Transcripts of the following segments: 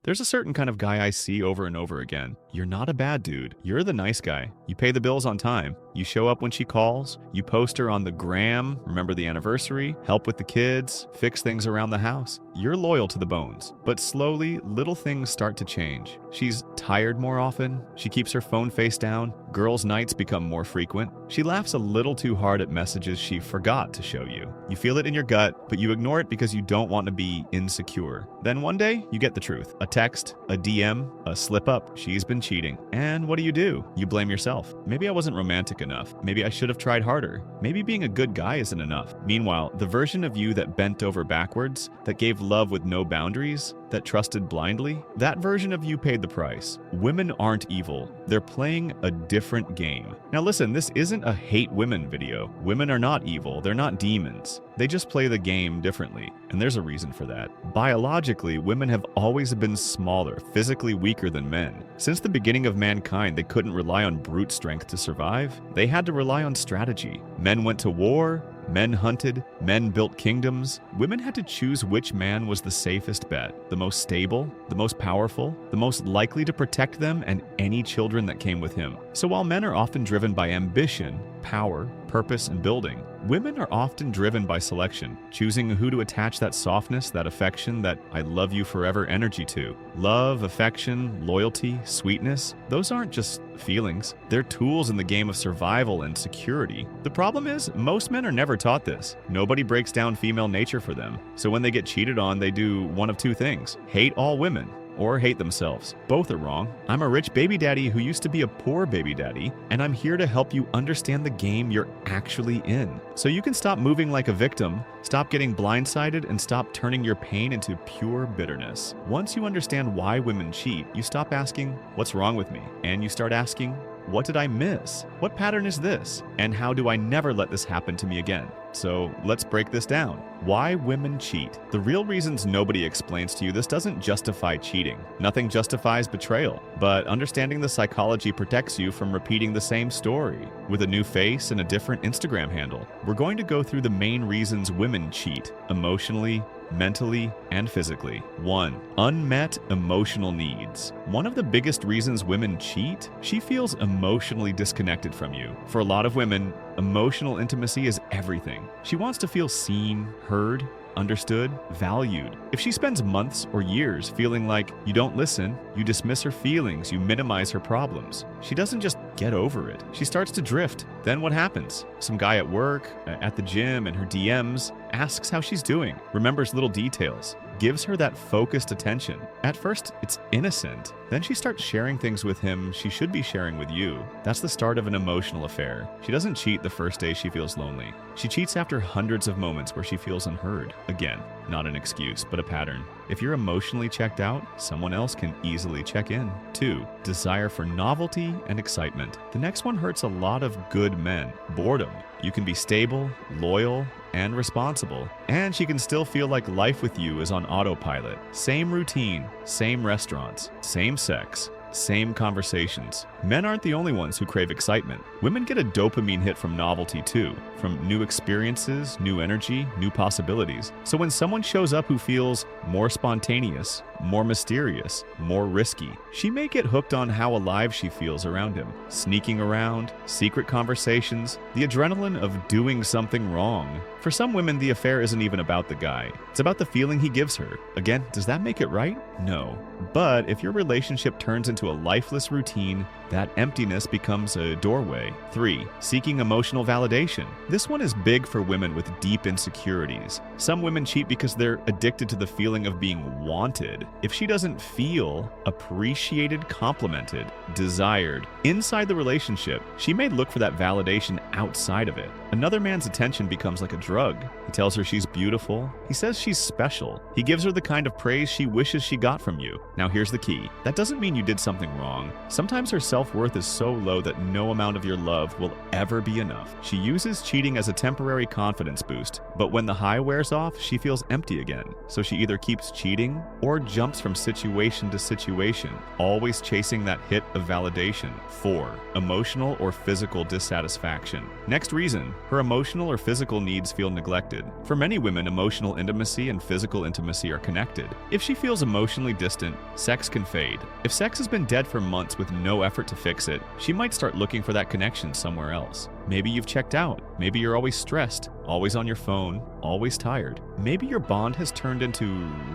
There's a certain kind of guy I see over and over again. You're not a bad dude. You're the nice guy. You pay the bills on time. You show up when she calls. You post her on the gram, remember the anniversary, help with the kids, fix things around the house. You're loyal to the bones. But slowly, little things start to change. She's tired more often. She keeps her phone face down. Girls' nights become more frequent. She laughs a little too hard at messages she forgot to show you. You feel it in your gut, but you ignore it because you don't want to be insecure. Then one day, you get the truth. A text, a DM, a slip up. She's been cheating. And what do? You blame yourself. Maybe I wasn't romantic enough. Maybe I should have tried harder. Maybe being a good guy isn't enough. Meanwhile, the version of you that bent over backwards, that gave love with no boundaries, that trusted blindly, that version of you paid the price. Women aren't evil. They're playing a different game. Now listen, this isn't a hate women video. Women are not evil. They're not demons. They just play the game differently, and there's a reason for that. Biologically, women have always been smaller, physically weaker than men. Since the beginning of mankind, they couldn't rely on brute strength to survive. They had to rely on strategy. Men went to war, men hunted, men built kingdoms. Women had to choose which man was the safest bet, the most stable, the most powerful, the most likely to protect them and any children that came with him. So while men are often driven by ambition, power, purpose, and building, women are often driven by selection, choosing who to attach that softness, that affection, that I love you forever energy to. Love, affection, loyalty, sweetness, those aren't just feelings. They're tools in the game of survival and security. The problem is, most men are never taught this. Nobody breaks down female nature for them. So when they get cheated on, they do one of two things: hate all women, or hate themselves. Both are wrong. I'm a rich baby daddy who used to be a poor baby daddy, and I'm here to help you understand the game you're actually in. So you can stop moving like a victim, stop getting blindsided, and stop turning your pain into pure bitterness. Once you understand why women cheat, you stop asking, what's wrong with me? And you start asking, what did I miss? What pattern is this? And how do I never let this happen to me again? So let's break this down. Why women cheat. The real reasons nobody explains to you. This doesn't justify cheating. Nothing justifies betrayal. But understanding the psychology protects you from repeating the same story with a new face and a different Instagram handle. We're going to go through the main reasons women cheat emotionally, mentally, and physically. 1. Unmet emotional needs. One of the biggest reasons women cheat, she feels emotionally disconnected from you. For a lot of women, emotional intimacy is everything. She wants to feel seen, heard, understood, valued. If she spends months or years feeling like you don't listen, you dismiss her feelings, you minimize her problems, she doesn't just get over it. She starts to drift. Then what happens? Some guy at work, at the gym, in her DMs, asks how she's doing, remembers little details, gives her that focused attention. At first, it's innocent. Then she starts sharing things with him she should be sharing with you. That's the start of an emotional affair. She doesn't cheat the first day she feels lonely. She cheats after hundreds of moments where she feels unheard. Again, not an excuse, but a pattern. If you're emotionally checked out, someone else can easily check in. 2. Desire for novelty and excitement. The next one hurts a lot of good men. Boredom. You can be stable, loyal, and responsible, and she can still feel like life with you is on autopilot. Same routine, same restaurants, same sex, same conversations. Men aren't the only ones who crave excitement. Women get a dopamine hit from novelty too, from new experiences, new energy, new possibilities. So when someone shows up who feels more spontaneous, more mysterious, more risky, she may get hooked on how alive she feels around him. Sneaking around, secret conversations, the adrenaline of doing something wrong. For some women, the affair isn't even about the guy. It's about the feeling he gives her. Again, does that make it right? No. But if your relationship turns into a lifeless routine, that emptiness becomes a doorway. 3. Seeking emotional validation. This one is big for women with deep insecurities. Some women cheat because they're addicted to the feeling of being wanted. If she doesn't feel appreciated, complimented, desired inside the relationship, she may look for that validation outside of it. Another man's attention becomes like a drug. He tells her she's beautiful. He says she's special. He gives her the kind of praise she wishes she got from you. Now here's the key. That doesn't mean you did something wrong. Sometimes her self-worth is so low that no amount of your love will ever be enough. She uses cheating as a temporary confidence boost, but when the high wears off, she feels empty again. So she either keeps cheating or jumps jumps from situation to situation, always chasing that hit of validation. 4. Emotional or physical dissatisfaction. Next reason, her emotional or physical needs feel neglected. For many women, emotional intimacy and physical intimacy are connected. If she feels emotionally distant, sex can fade. If sex has been dead for months with no effort to fix it, she might start looking for that connection somewhere else. Maybe you've checked out. Maybe you're always stressed, always on your phone, always tired. Maybe your bond has turned into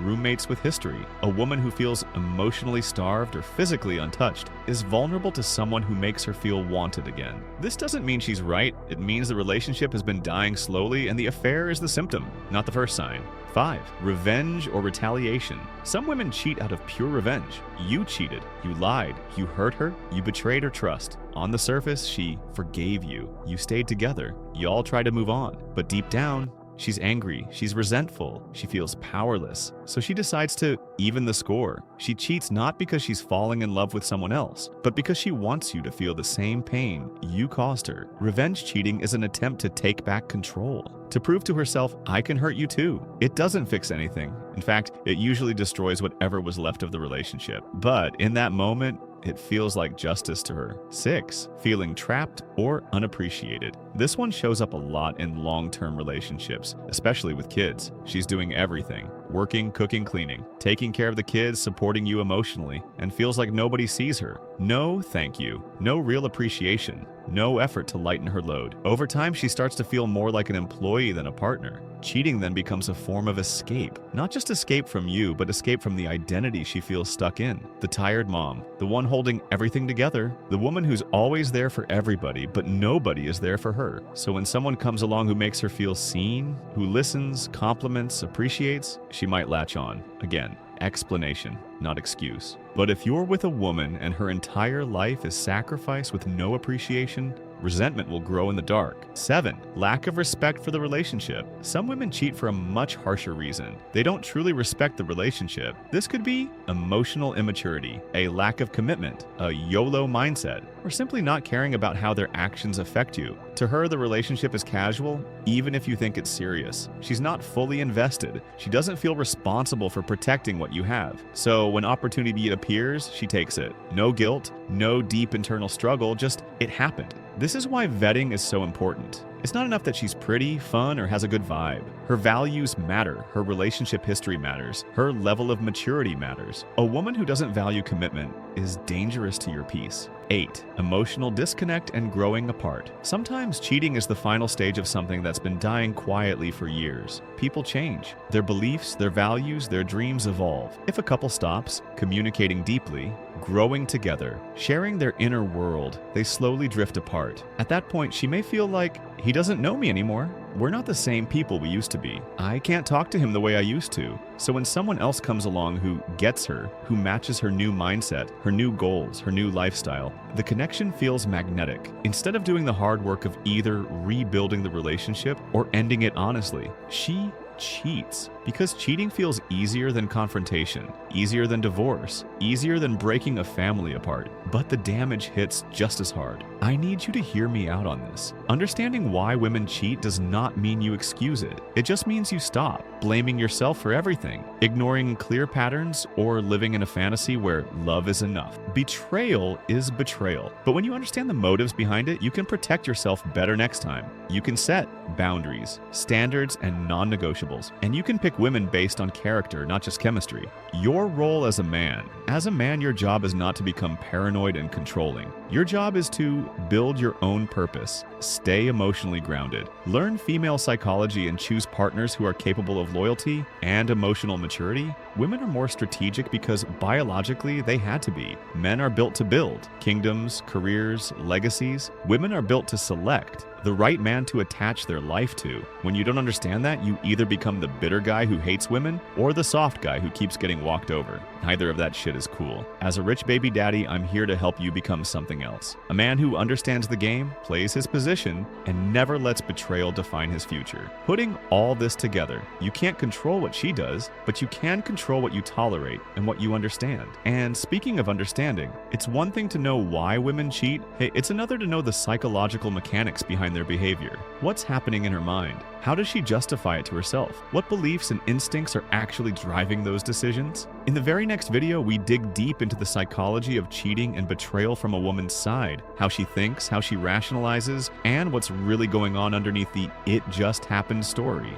roommates with history. A woman who feels emotionally starved or physically untouched is vulnerable to someone who makes her feel wanted again. This doesn't mean she's right. It means the relationship has been dying slowly and the affair is the symptom, not the first sign. 5. Revenge or retaliation. Some women cheat out of pure revenge. You cheated. You lied. You hurt her. You betrayed her trust. On the surface, she forgave you. You stayed together. You all tried to move on. But deep down, she's angry, she's resentful, she feels powerless, so she decides to even the score. She cheats not because she's falling in love with someone else, but because she wants you to feel the same pain you caused her. Revenge cheating is an attempt to take back control, to prove to herself, I can hurt you too. It doesn't fix anything. In fact, it usually destroys whatever was left of the relationship. But in that moment, it feels like justice to her. 6. Feeling trapped or unappreciated. This one shows up a lot in long-term relationships, especially with kids. She's doing everything. Working, cooking, cleaning, taking care of the kids, supporting you emotionally, and feels like nobody sees her. No thank you. No real appreciation. No effort to lighten her load. Over time, she starts to feel more like an employee than a partner. Cheating then becomes a form of escape. Not just escape from you, but escape from the identity she feels stuck in. The tired mom, the one holding everything together, the woman who's always there for everybody, but nobody is there for her. So when someone comes along who makes her feel seen, who listens, compliments, appreciates, she might latch on. Again, explanation, not excuse. But if you're with a woman and her entire life is sacrificed with no appreciation, resentment will grow in the dark. 7. Lack of respect for the relationship. Some women cheat for a much harsher reason. They don't truly respect the relationship. This could be emotional immaturity, a lack of commitment, a YOLO mindset, or simply not caring about how their actions affect you. To her, the relationship is casual, even if you think it's serious. She's not fully invested. She doesn't feel responsible for protecting what you have. So when opportunity appears, she takes it. No guilt, no deep internal struggle, just it happened. This is why vetting is so important. It's not enough that she's pretty, fun, or has a good vibe. Her values matter. Her relationship history matters. Her level of maturity matters. A woman who doesn't value commitment is dangerous to your peace. 8. Emotional disconnect and growing apart. Sometimes cheating is the final stage of something that's been dying quietly for years. People change. Their beliefs, their values, their dreams evolve. If a couple stops communicating deeply, growing together, sharing their inner world, they slowly drift apart. At that point, she may feel like, he doesn't know me anymore. We're not the same people we used to be. I can't talk to him the way I used to. So when someone else comes along who gets her, who matches her new mindset, her new goals, her new lifestyle, the connection feels magnetic. Instead of doing the hard work of either rebuilding the relationship or ending it honestly, she cheats because cheating feels easier than confrontation, easier than divorce, easier than breaking a family apart, but the damage hits just as hard. I need you to hear me out on this. Understanding why women cheat does not mean you excuse it. It just means you stop blaming yourself for everything, ignoring clear patterns, or living in a fantasy where love is enough. Betrayal is betrayal, but when you understand the motives behind it, you can protect yourself better next time. You can set boundaries, standards, and non-negotiables, and you can pick women based on character, not just chemistry. Your role as a man, your job is not to become paranoid and controlling. Your job is to build your own purpose, stay emotionally grounded, learn female psychology, and choose partners who are capable of loyalty and emotional maturity. Women are more strategic because biologically they had to be. Men are built to build kingdoms, careers, legacies. Women are built to select the right man to attach their life to. When you don't understand that, you either become the bitter guy who hates women or the soft guy who keeps getting walked over. Neither of that shit is cool. As a rich baby daddy, I'm here to help you become something else. A man who understands the game, plays his position, and never lets betrayal define his future. Putting all this together, you can't control what she does, but you can control what you tolerate and what you understand. And speaking of understanding, it's one thing to know why women cheat. Hey, it's another to know the psychological mechanics behind behind their behavior? What's happening in her mind? How does she justify it to herself? What beliefs and instincts are actually driving those decisions? In the very next video, we dig deep into the psychology of cheating and betrayal from a woman's side, how she thinks, how she rationalizes, and what's really going on underneath the "it just happened" story.